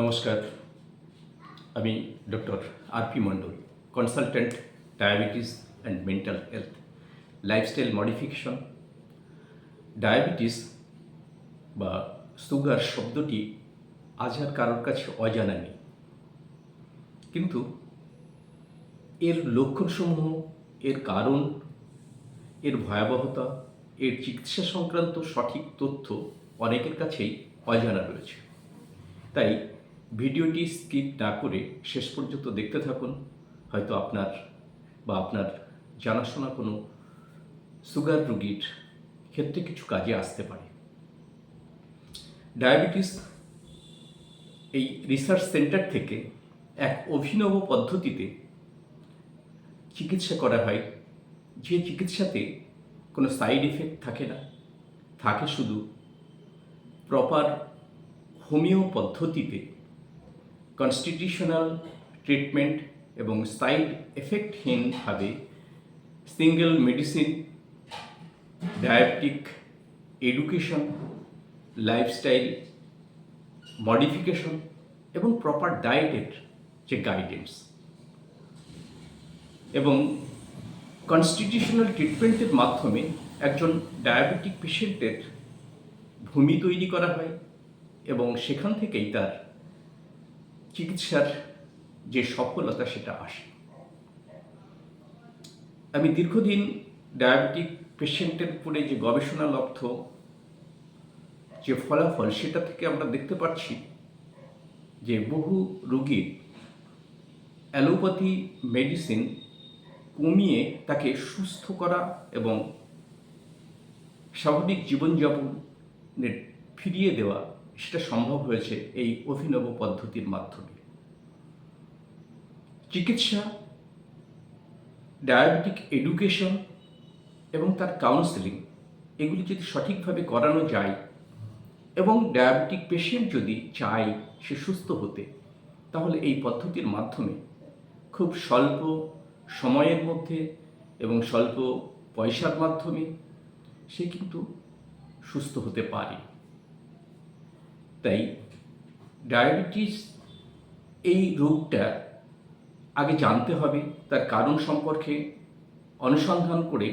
নমস্কার, আমি doctor RP Mondal, consultant diabetes and mental health, lifestyle modification. Diabetes বা sugar শব্দটি আজ আর কারোর কাছে অজানা নেই, কিন্তু এর লক্ষণসমূহ, এর কারণ, এর ভয়াবহতা, এর চিকিৎসা সংক্রান্ত সঠিক তথ্য অনেকের কাছেই অজানা রয়েছে। তাই ভিডিওটি স্কিপ না করে শেষ পর্যন্ত দেখতে থাকুন। হয়তো আপনার জানাশোনা কোনো সুগার রোগীর ক্ষেত্রে কিছু কাজে আসতে পারে। ডায়াবেটিস এই রিসার্চ সেন্টার থেকে এক অভিনব পদ্ধতিতে চিকিৎসা করা হয়, যে চিকিৎসাতে কোনো সাইড এফেক্ট থাকে না, থাকে শুধু প্রপার হোমিও পদ্ধতিতে কনস্টিটিউশনাল ট্রিটমেন্ট এবং সাইড এফেক্টহীনভাবে single medicine, diabetic education, lifestyle modification এবং প্রপার ডায়েটের যে গাইডেন্স এবং কনস্টিটিউশনাল ট্রিটমেন্টের মাধ্যমে একজন ডায়াবেটিক পেশেন্টের ভূমি তৈরি করা হয় এবং সেখান থেকেই তার চিকিৎসার যে সফলতা সেটা আসে। আমি দীর্ঘদিন ডায়াবেটিক পেশেন্টের উপরে যে গবেষণালব্ধ যে ফলাফল, সেটা থেকে আমরা দেখতে পাচ্ছি যে বহু রোগীর অ্যালোপ্যাথি মেডিসিন কমিয়ে তাকে সুস্থ করা এবং স্বাভাবিক জীবনযাপনে ফিরিয়ে দেওয়া, সেটা সম্ভব হয়েছে এই অভিনব পদ্ধতির মাধ্যমে। চিকিৎসা, ডায়াবেটিক এডুকেশন এবং তার কাউন্সেলিং, এগুলি যদি সঠিকভাবে করানো যায় এবং ডায়াবেটিক পেশেন্ট যদি চায় সে সুস্থ হতে, তাহলে এই পদ্ধতির মাধ্যমে খুব স্বল্প সময়ের মধ্যে এবং স্বল্প পয়সার মাধ্যমে সে কিন্তু সুস্থ হতে পারে। তাই ডায়াবেটিস এই রোগটা আগে জানতে হবে, তার কারণ সম্পর্কে অনুসন্ধান করে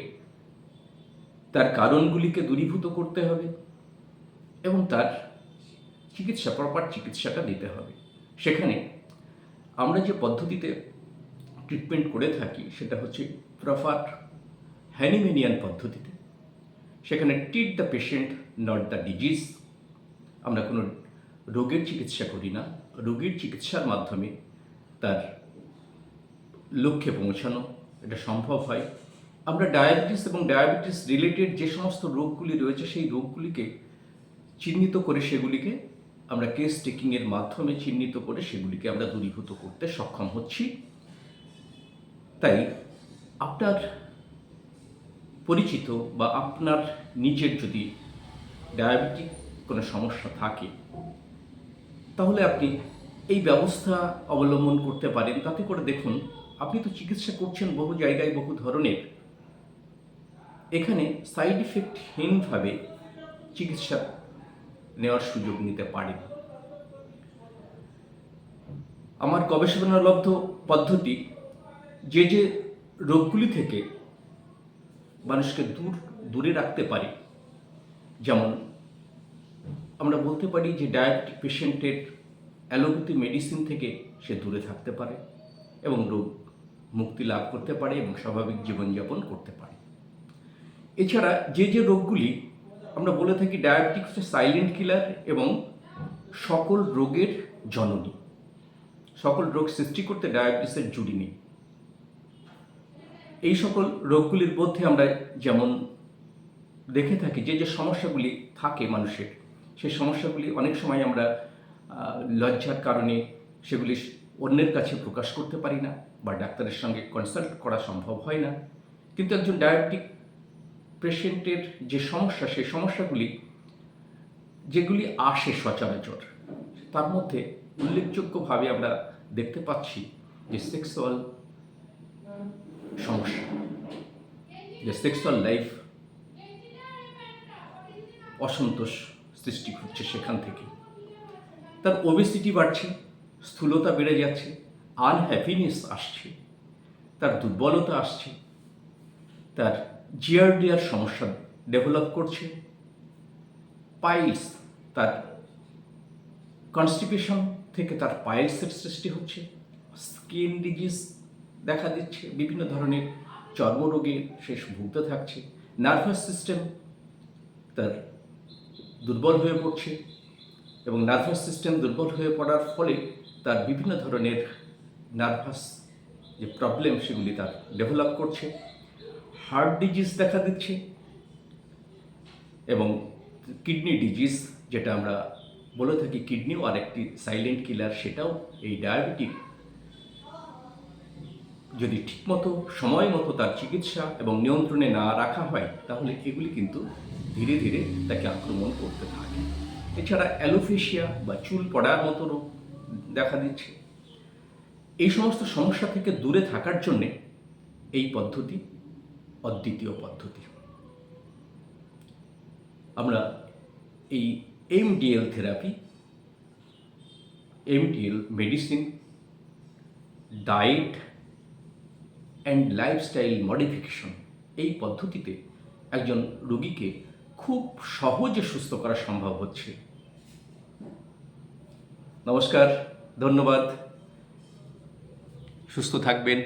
তার কারণগুলিকে দূরীভূত করতে হবে এবং তার চিকিৎসা, প্রপার চিকিৎসাটা দিতে হবে। সেখানে আমরা যে পদ্ধতিতে ট্রিটমেন্ট করে থাকি সেটা হচ্ছে প্রপার হ্যানিম্যানিয়ান পদ্ধতিতে। সেখানে treat the patient, not the disease. আমরা কোনো রোগের চিকিৎসা করি না, রোগীর চিকিৎসার মাধ্যমে তার লক্ষ্যে পৌঁছানো এটা সম্ভব হয়। আমরা ডায়াবেটিস এবং ডায়াবেটিস রিলেটেড যে সমস্ত রোগগুলি রয়েছে, সেই রোগগুলিকে চিহ্নিত করে সেগুলিকে আমরা কেস টেকিংয়ের মাধ্যমে চিহ্নিত করে সেগুলিকে আমরা দূরীভূত করতে সক্ষম হচ্ছি। তাই আপনার পরিচিত বা আপনার নিজের যদি ডায়াবেটিক কোনো সমস্যা থাকে, তাহলে আপনি এই ব্যবস্থা অবলম্বন করতে পারেন। তাতে করে দেখুন, আপনি তো চিকিৎসা করছেন বহু জায়গায় বহু ধরনের, এখানে সাইড ইফেক্টহীনভাবে চিকিৎসা নেওয়ার সুযোগ নিতে পারেন। আমার গবেষণালব্ধ পদ্ধতি যে যে রোগগুলি থেকে মানুষকে দূরে রাখতে পারে, যেমন আমরা বলতে পারি যে ডায়াবেটিক পেশেন্টের অ্যালোপ্যাথি মেডিসিন থেকে সে দূরে থাকতে পারে এবং রোগ মুক্তি লাভ করতে পারে এবং স্বাভাবিক জীবনযাপন করতে পারে। এছাড়া যে যে রোগগুলি আমরা বলে থাকি, ডায়াবেটিক হচ্ছে সাইলেন্ট কিলার এবং সকল রোগের জননী। সকল রোগ সৃষ্টি করতে ডায়াবেটিসের জুড়ি নেই। এই সকল রোগগুলির মধ্যে আমরা যেমন দেখে থাকি যে যে সমস্যাগুলি থাকে মানুষের, সেই সমস্যাগুলি অনেক সময় আমরা লজ্জার কারণে সেগুলি অন্যের কাছে প্রকাশ করতে পারি না বা ডাক্তারের সঙ্গে কনসাল্ট করা সম্ভব হয় না। কিন্তু একজন ডায়াবেটিক পেশেন্টের যে সমস্যা, সেই সমস্যাগুলি যেগুলি আসে সচরাচর, তার মধ্যে উল্লেখযোগ্যভাবে আমরা দেখতে পাচ্ছি যে সেক্সুয়াল সমস্যা, যে সেক্সুয়াল লাইফ অসন্তোষ সৃষ্টি হচ্ছে সেখান থেকে। তার ওবেসিটি বাড়ছে, স্থূলতা বেড়ে যাচ্ছে, আনহ্যাপিনেস আসছে, তার দুর্বলতা আসছে, তার জিয়ারডিয়ার সমস্যা ডেভেলপ করছে, পাইলস, তার কনস্টিপেশন থেকে তার পাইলসের সৃষ্টি হচ্ছে, স্কিন ডিজিজ দেখা দিচ্ছে, বিভিন্ন ধরনের চর্মরোগে সে ভুগতে থাকছে, নার্ভাস সিস্টেম তার দুর্বল হয়ে পড়ছে এবং নার্ভাস সিস্টেম দুর্বল হয়ে পড়ার ফলে তার বিভিন্ন ধরনের নার্ভাস যে প্রবলেম সেগুলি তার ডেভেলপ করছে, হার্ট ডিজিজ দেখা দিচ্ছে এবং কিডনি ডিজিজ, যেটা আমরা বলে থাকি কিডনিও আরেকটি সাইলেন্ট কিলার, সেটাও এই ডায়াবেটিক যদি ঠিকমতো সময় মতো তার চিকিৎসা এবং নিয়ন্ত্রণে না রাখা হয় তাহলে এগুলি কিন্তু ধীরে ধীরে তাকে আক্রমণ করতে থাকে। এছাড়া অ্যালোপেশিয়া বা চুল পড়ার মতো রোগ দেখা দিচ্ছে। এই সমস্ত সমস্যা থেকে দূরে থাকার জন্যে এই পদ্ধতি অদ্বিতীয় পদ্ধতি। আমরা এই MDL therapy, MDL medicine, diet and lifestyle modification, এই পদ্ধতিতে একজন রোগীকে খুব সহজে সুস্থ করা সম্ভব হচ্ছে। নমস্কার, ধন্যবাদ, সুস্থ থাকবেন।